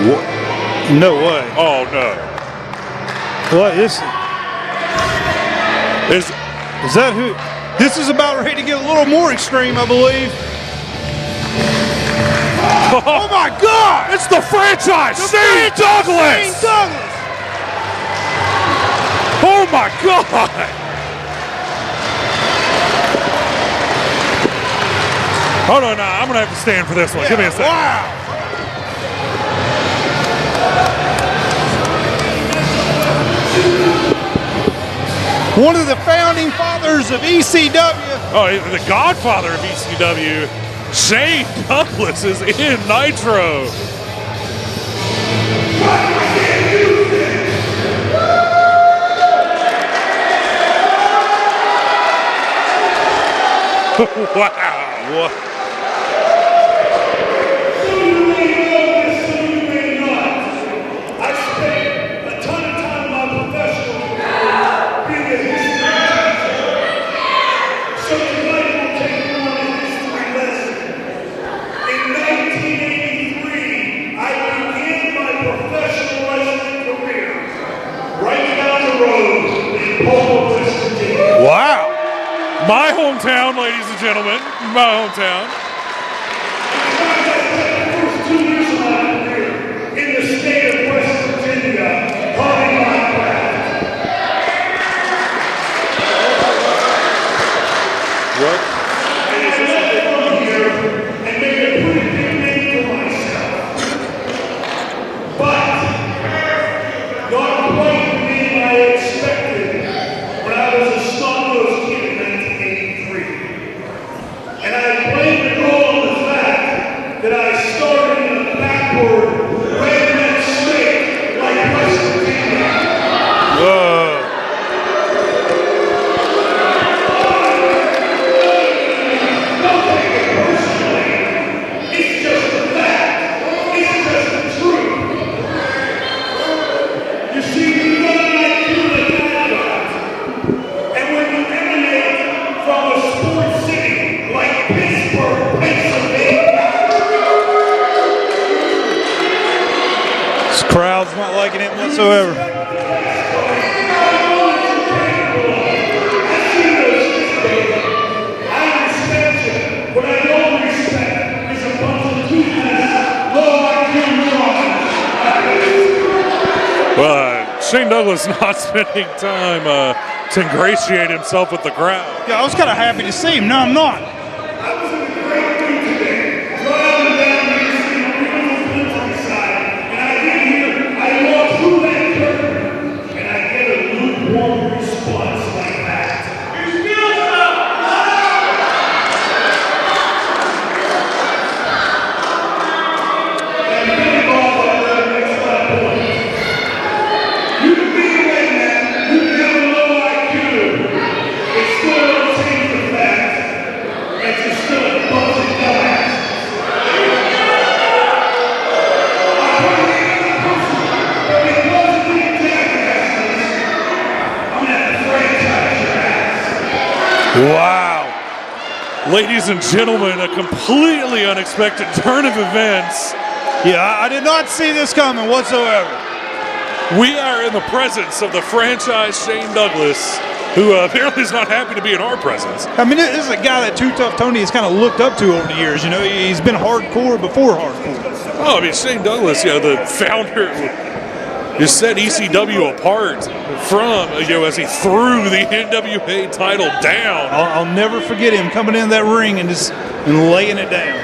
What? No way. Oh, no. What is that who? This is about ready to get a little more extreme, I believe. Oh my God! It's the franchise, Shane Douglas! Shane Douglas! Oh my God! Hold on, I'm gonna have to stand for this one. Give me a second. Wow! One of the founding fathers of ECW. Oh, the godfather of ECW, Shane Douglas, is in Nitro. Wow. Wow. My hometown, ladies and gentlemen. My hometown. First 2 years of my career in the state of West Virginia, honing my craft. What? And I come here and made a pretty big name for myself. But not quite the name I expected when I was a snot-nosed kid in 1983. And I played the role of the fact that I started in a backward redneck state like West Virginia. Whoa. Don't take it personally. It's just a fact. It's just the truth. You see, you gotta like do the bad guys. And when you emanate from a sports city like Pittsburgh, Pennsylvania, This crowd's not liking it whatsoever. I respect you. What I don't respect is a bunch of toothless, low IQ morons. Well, Shane Douglas not spending time to ingratiate himself with the crowd. Yeah, I was kind of happy to see him. No, I'm not. I was in a great mood today, driving down here to see the beautiful countryside, and I get here, I walk through that curtain, and I get a lukewarm response like that. And I'm getting off on the next point. You can be a redneck, you can have a low IQ, it still don't change the fact that you're still a bunch of dumbasses. I'm because of these jackasses, I'm gonna have to franchise your ass. Wow. Ladies and gentlemen, a completely unexpected turn of events. Yeah, I did not see this coming whatsoever. We are in the presence of the franchise Shane Douglas, who apparently is not happy to be in our presence. I mean, this is a guy that Too Tough Tony has kind of looked up to over the years. You know, he's been hardcore before hardcore. Oh, I mean, Shane Douglas, the founder, just set ECW apart from, as he threw the NWA title down. I'll never forget him coming in that ring and just laying it down.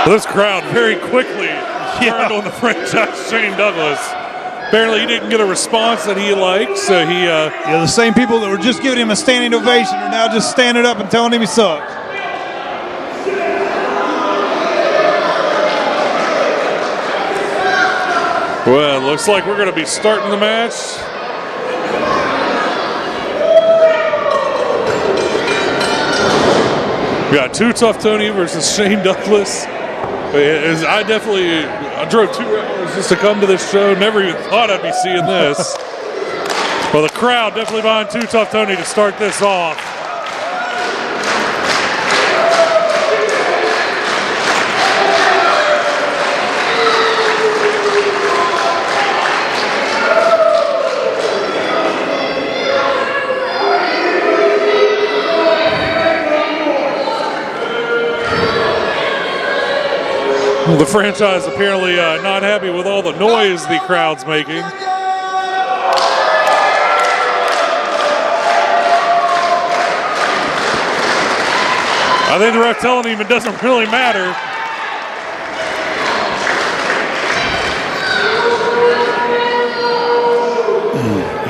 This crowd very quickly turned on the franchise Shane Douglas. Apparently he didn't get a response that he liked, so he... the same people that were just giving him a standing ovation are now just standing up and telling him he sucks. Well, it looks like we're going to be starting the match. We got Tuff Tony versus Shane Douglas. I drove 2 hours just to come to this show. Never even thought I'd be seeing this. Well, the crowd definitely behind Tuff Tony to start this off. The franchise apparently not happy with all the noise the crowd's making. I think the ref telling him it doesn't really matter.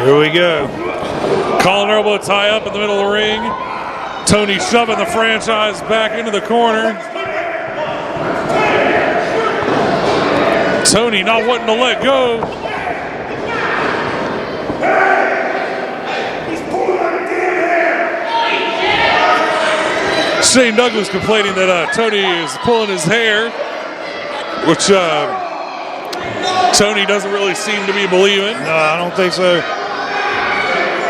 Here we go. Collar elbow tie up in the middle of the ring. Tony shoving the franchise back into the corner. Tony not wanting to let go. Shane Douglas complaining that Tony is pulling his hair, which Tony doesn't really seem to be believing. No, I don't think so.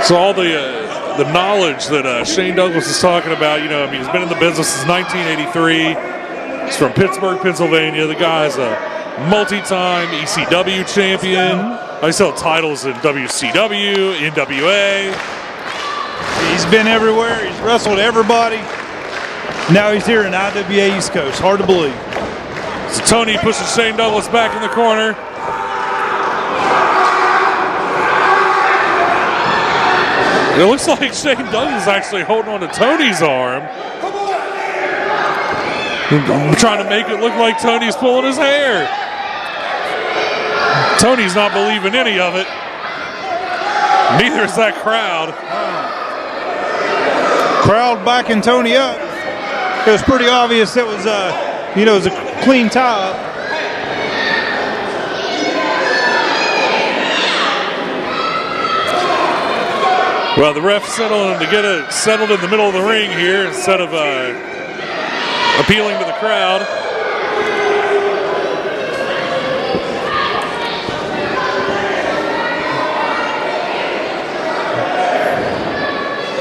So all the knowledge that Shane Douglas is talking about, he's been in the business since 1983. He's from Pittsburgh, Pennsylvania. The guy's a multi-time ECW champion. He's held titles in WCW, NWA. He's been everywhere. He's wrestled everybody. Now he's here in IWA East Coast. Hard to believe. So Tony pushes Shane Douglas back in the corner. It looks like Shane Douglas is actually holding on to Tony's arm. I'm trying to make it look like Tony's pulling his hair. Tony's not believing any of it. Neither is that crowd. Crowd backing Tony up. It was pretty obvious it was, it was a clean tie-up. Well, the ref settling to get it settled in the middle of the ring here instead of appealing to the crowd.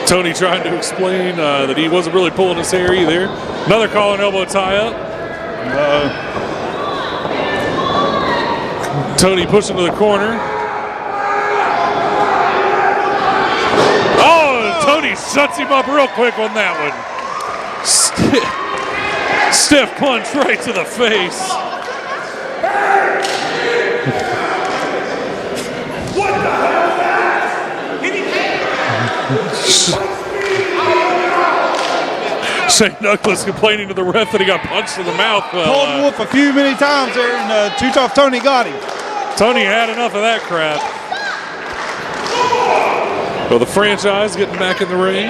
Tony trying to explain that he wasn't really pulling his hair either. Another collar and elbow tie-up. Tony pushing to the corner. Oh, Tony shuts him up real quick on that one. Stiff punch right to the face. What the hell is that? Shane Douglas complaining to the ref that he got punched in the mouth. Called Wolf a few many times there, and Tuff Tony got him. Tony had enough of that crap. Well, the franchise getting back in the ring.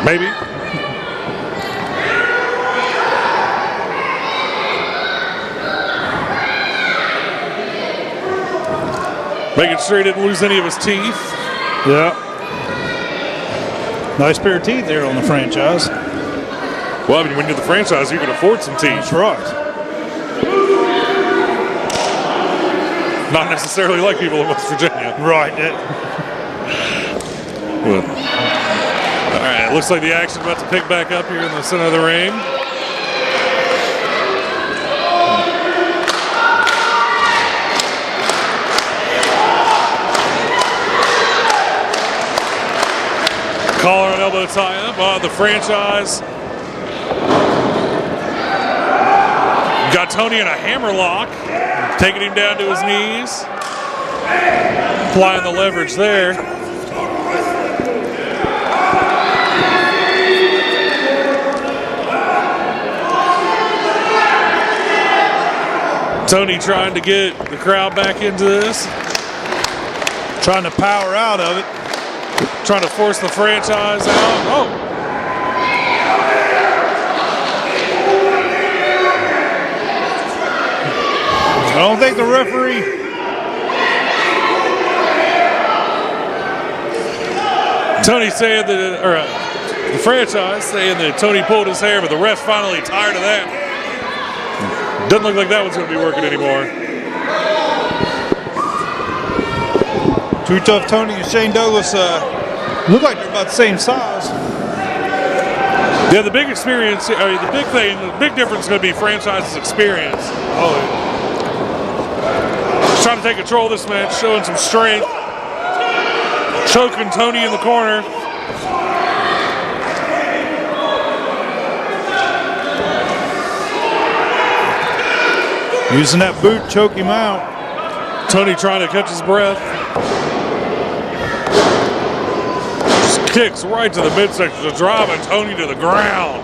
Maybe. Making sure he didn't lose any of his teeth. Yeah. Nice pair of teeth there on the franchise. Well, I mean, when you're the franchise, you can afford some teeth. That's right. Not necessarily like people in West Virginia. Right. Well, all right, looks like the action's about to pick back up here in the center of the ring. Collar and elbow tie up. The franchise got Tony in a hammer lock, taking him down to his knees, applying the leverage there. Tony trying to get the crowd back into this. Trying to power out of it. Trying to force the franchise out. Oh. I don't think the referee. Tony saying that, or the franchise saying that Tony pulled his hair, but the ref finally tired of that. Doesn't look like that one's going to be working anymore. Too Tough Tony and Shane Douglas look like they're about the same size. Yeah, the big experience, the big thing, the big difference is going to be franchise's experience. Oh, he's trying to take control of this match, showing some strength. Choking Tony in the corner. Using that boot, choke him out. Tony trying to catch his breath. Just kicks right to the midsection, just driving Tony to the ground.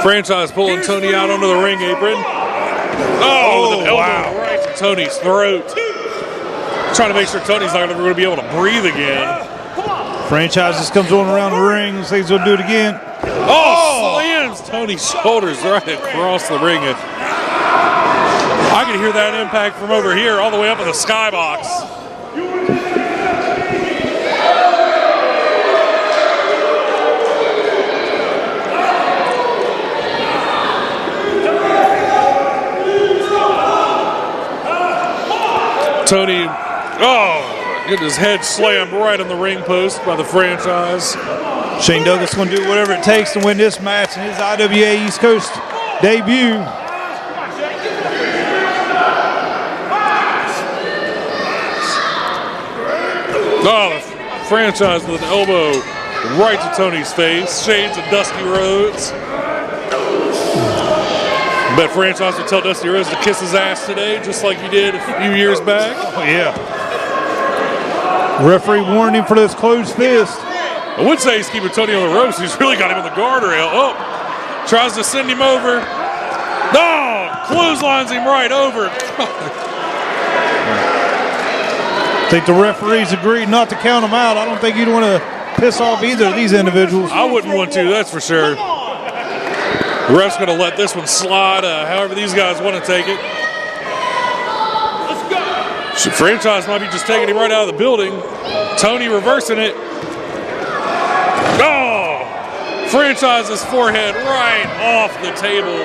Franchise pulling Tony out onto the ring apron. Oh, with an elbow right to Tony's throat. Trying to make sure Tony's not ever going to be able to breathe again. Franchise just comes on around the ring. Looks like he's going to do it again. Oh, slams Tony's shoulders right across the ring. I can hear that impact from over here all the way up in the skybox. Tony, getting his head slammed right on the ring post by the franchise. Shane Douglas going to do whatever it takes to win this match in his IWA East Coast debut. Oh, the franchise with an elbow right to Tony's face. Shades of Dusty Rhodes. Bet franchise would tell Dusty Rhodes to kiss his ass today, just like he did a few years back. Oh, yeah. Referee warned him for this closed fist. I would say he's keeping Tony on the ropes. He's really got him in the guardrail. Oh, tries to send him over. No, clotheslines him right over. I think the referees agreed not to count him out. I don't think you'd want to piss off either of these individuals. I wouldn't want to, that's for sure. The ref's going to let this one slide, however these guys want to take it. Franchise might be just taking him right out of the building. Tony reversing it. Oh! Franchise's forehead right off the table.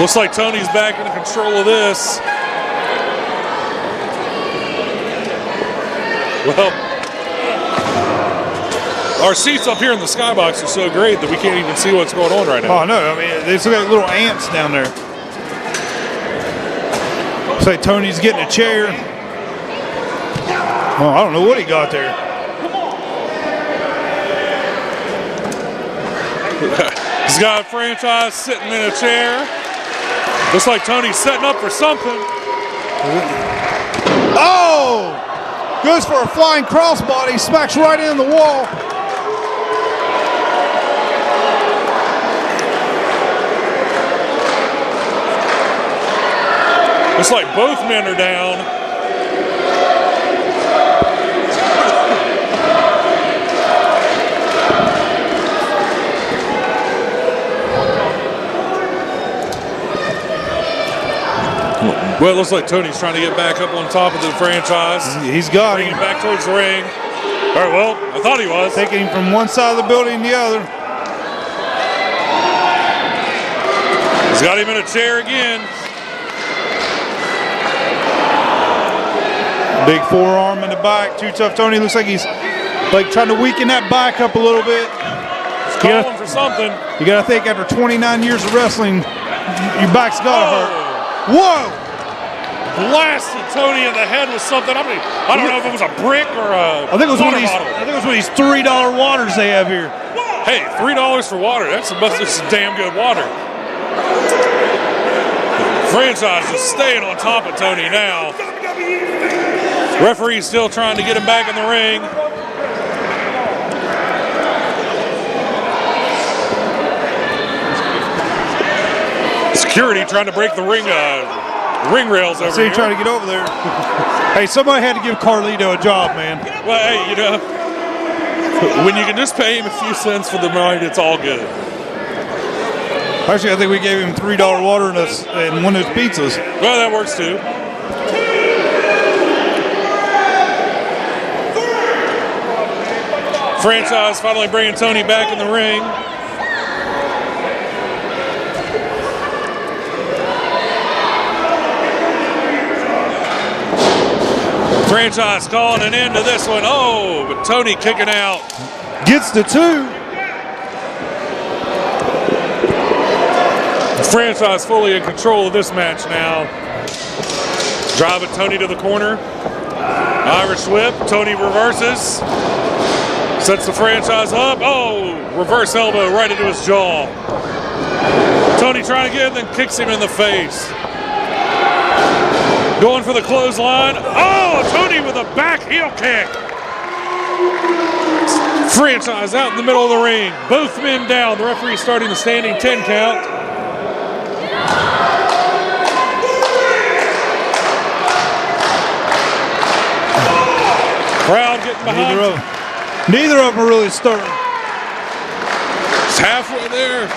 Looks like Tony's back in control of this. Well, our seats up here in the skybox are so great that we can't even see what's going on right now. Oh, no. I mean, they still got little ants down there. Looks like Tony's getting a chair. Oh, I don't know what he got there. He's got a franchise sitting in a chair. Looks like Tony's setting up for something. Oh! Goes for a flying crossbody, smacks right in the wall. Looks like both men are down. Well, it looks like Tony's trying to get back up on top of the franchise. He's got Bringing him. him back towards the ring. All right, well, I thought he was. Taking him from one side of the building to the other. He's got him in a chair again. Big forearm in the back. Too Tough Tony looks like he's like trying to weaken that back up a little bit. He's calling for something. You got to think after 29 years of wrestling, your back's got to hurt. Whoa! Blasted Tony in the head with something. I mean, I don't know if it was a brick or a I think it was one water of these. bottle. I think it was one of these $3 waters they have here. Hey, $3 for water. That's some damn good water. Franchise just staying on top of Tony now. Referee's still trying to get him back in the ring. Security trying to break the ring rails over See, here. trying to get over there. Hey, somebody had to give Carlito a job, man. Well, hey, you know, when you can just pay him a few cents for the night, it's all good. Actually, I think we gave him $3 water and one of his pizzas. Well, that works too. Franchise finally bringing Tony back in the ring. Franchise calling an end to this one. Oh, but Tony kicking out. Gets the 2. Franchise fully in control of this match now. Driving Tony to the corner. Irish whip. Tony reverses. Sets the Franchise up. Oh, reverse elbow right into his jaw. Tony trying again, then kicks him in the face. Going for the clothesline. Oh, Tony with a back heel kick. Franchise out in the middle of the ring. Both men down. The referee starting the standing 10 count. Crowd getting behind. Neither of them are really stirring. It's halfway there.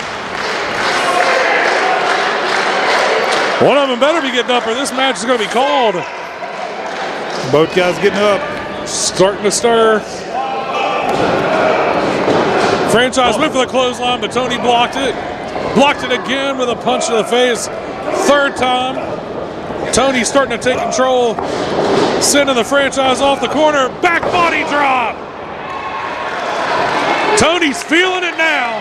One of them better be getting up or this match is going to be called. Both guys getting up. Starting to stir. Franchise went for the clothesline, but Tony blocked it. Blocked it again with a punch to the face. Third time. Tony starting to take control. Sending the Franchise off the corner. Back body drop. Tony's feeling it now.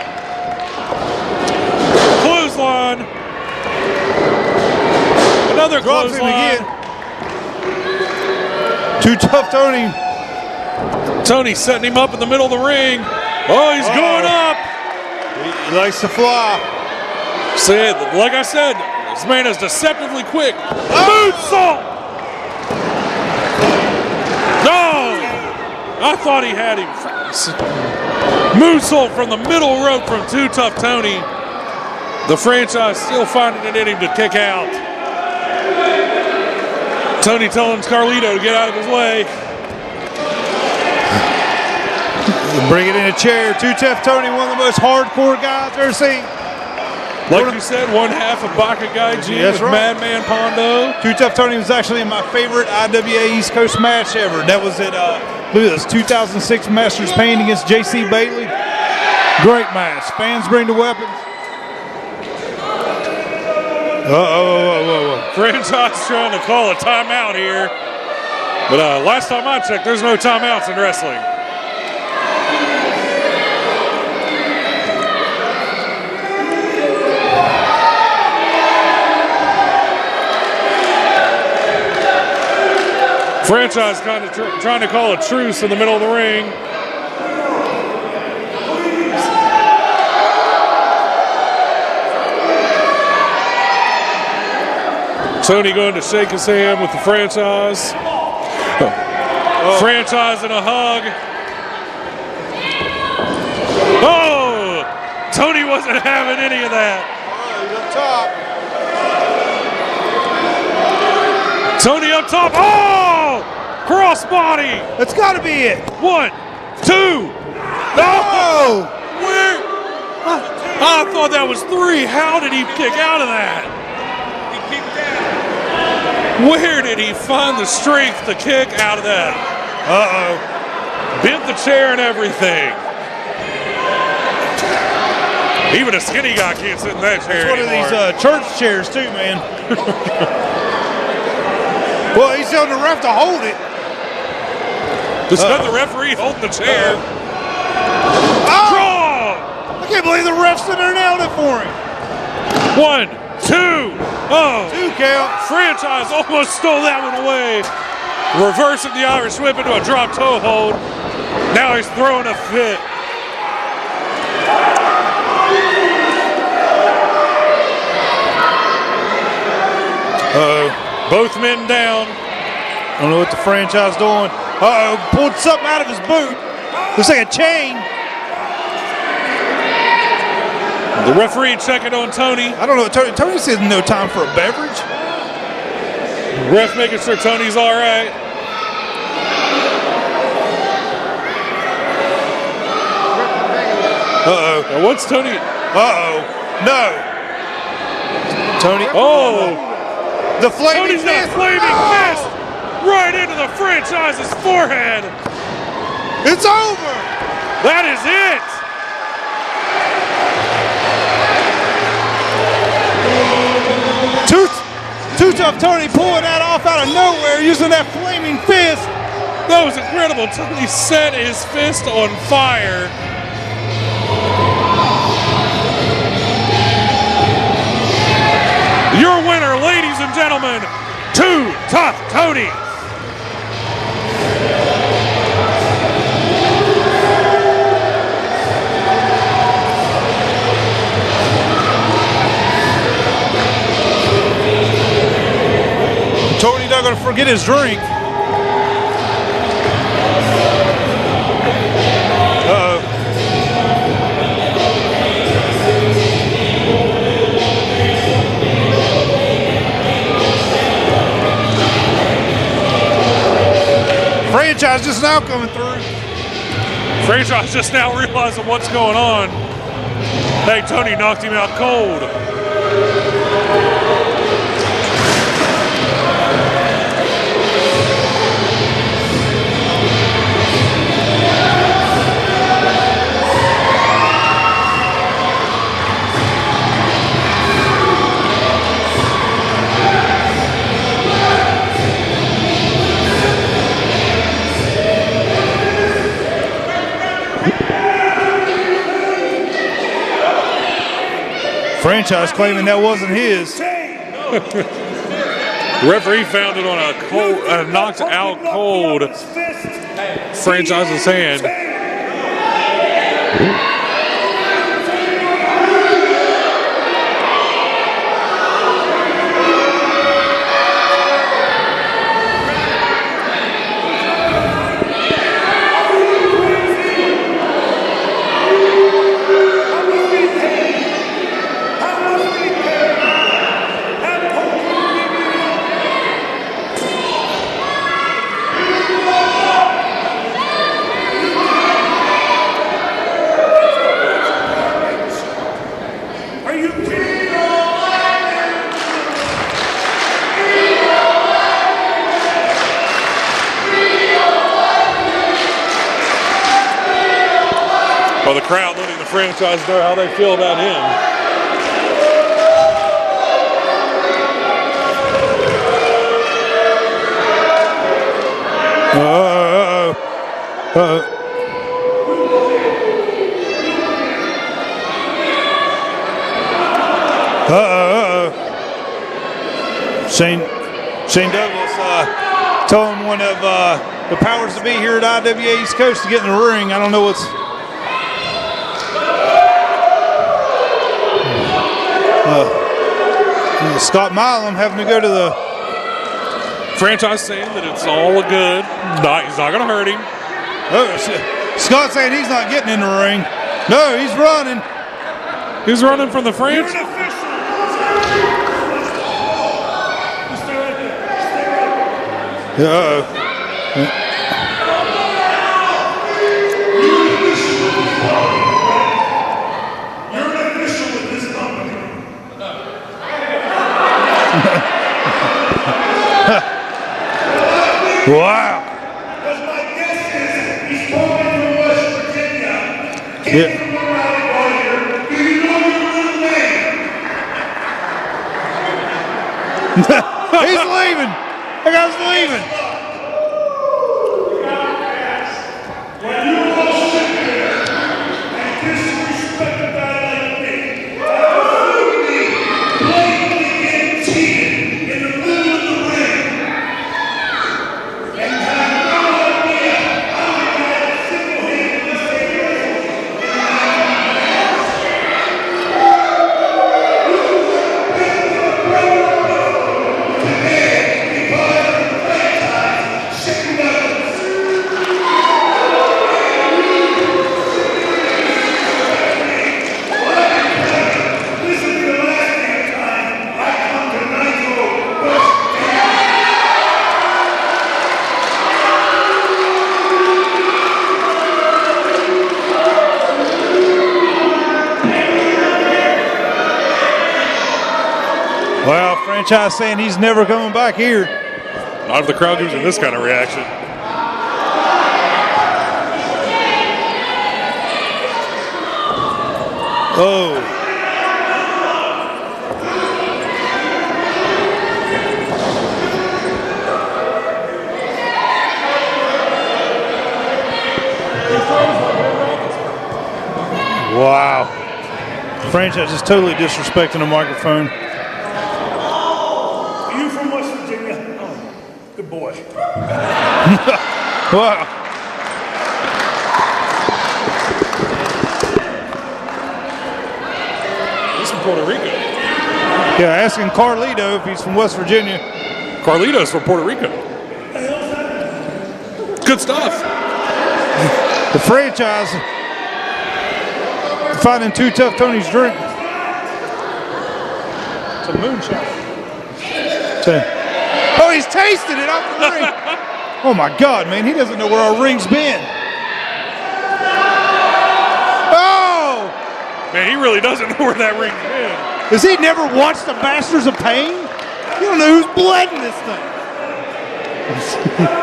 Clothesline. Another Drops him clothesline. again. Too tough, Tony. Tony setting him up in the middle of the ring. Oh, he's going up. He likes to fly. See, like I said, this man is deceptively quick. Moonsault. No, I thought he had him. Moonsault from the middle rope from Too Tough Tony. The Franchise still finding it in him to kick out. Tony telling Carlito to get out of his way. Bring it in a chair. Too Tough Tony, one of the most hardcore guys I've ever seen. Like you said, one half of Baka Guy G That's with right. Madman Pondo. Too Tough Tony was actually in my favorite IWA East Coast match ever. That was at look at this 2006 Masters Pain against JC Bailey. Great match. Fans bring the weapons. Franchise trying to call a timeout here. But last time I checked, there's no timeouts in wrestling. Franchise kind of trying to call a truce in the middle of the ring. Tony going to shake his hand with the Franchise. Franchise in a hug. Oh! Tony wasn't having any of that. He's up top. Tony up top. Oh! Crossbody. That's got to be it. 1, 2. No! Where? I thought that was 3. How did he kick out of that? Where did he find the strength to kick out of that? Bent the chair and everything. Even a skinny guy can't sit in that chair It's one anymore. of these church chairs too, man. Well, he's telling the ref to hold it. Just got the referee holding the chair. Draw! I can't believe the ref's sitting there nailing it for him. 1, 2. Oh! 2 count. Franchise almost stole that one away. Reversing the Irish whip into a drop toe hold. Now he's throwing a fit. Both men down. I don't know what the franchise doing. Pulled something out of his boot. Looks like a chain. The referee checking on Tony. I don't know. Tony says no time for a beverage. Ref making sure Tony's all right. Now what's Tony? No. Tony. The flaming Tony's got a fist. flaming fist right into the franchise's forehead. It's over. That is it. Too Tough Tony pulling that off out of nowhere using that flaming fist. That was incredible. Tony set his fist on fire. Your winner, ladies and gentlemen, Too Tough Tony. Tony not going to forget his drink. Franchise just now coming through. Franchise just now realizing what's going on. Hey, Tony knocked him out cold. Franchise claiming that wasn't his. The referee found it on a knocked out cold Franchise's hand. Well, the crowd letting the franchise know how they feel about him. Shane Douglas telling one of the powers to be here at IWA East Coast to get in the ring. I don't know what's. Scott Milam having to go to the Franchise saying that it's all good. He's not going to hurt him. Scott saying he's not getting in the ring. No, he's running. He's running from the franchise. Wow. Because my guess is he's coming from West Virginia. Came from a rally warrior. Do you know your little name? He's leaving. That guy's leaving. When you all sit there and disrespect a guy like me, absolutely blatantly get cheated in the middle of the ring, and have no idea how the guy single-handedly saved us. Well, franchise saying he's never coming back here. Not if the crowd gives him this kind of reaction. Oh. Wow. Franchise is totally disrespecting the microphone. Are you from West Virginia? Oh, good boy. Wow. He's from Puerto Rico. Yeah, asking Carlito if he's from West Virginia. Carlito's from Puerto Rico. Good stuff. The franchise finding two Tough Tony's drink. It's a moonshine. Oh, he's tasted it off the ring. Oh my God, man, he doesn't know where our ring's been. Oh! Man, he really doesn't know where that ring's been. Has he never watched the Masters of Pain? You don't know who's blood in this thing.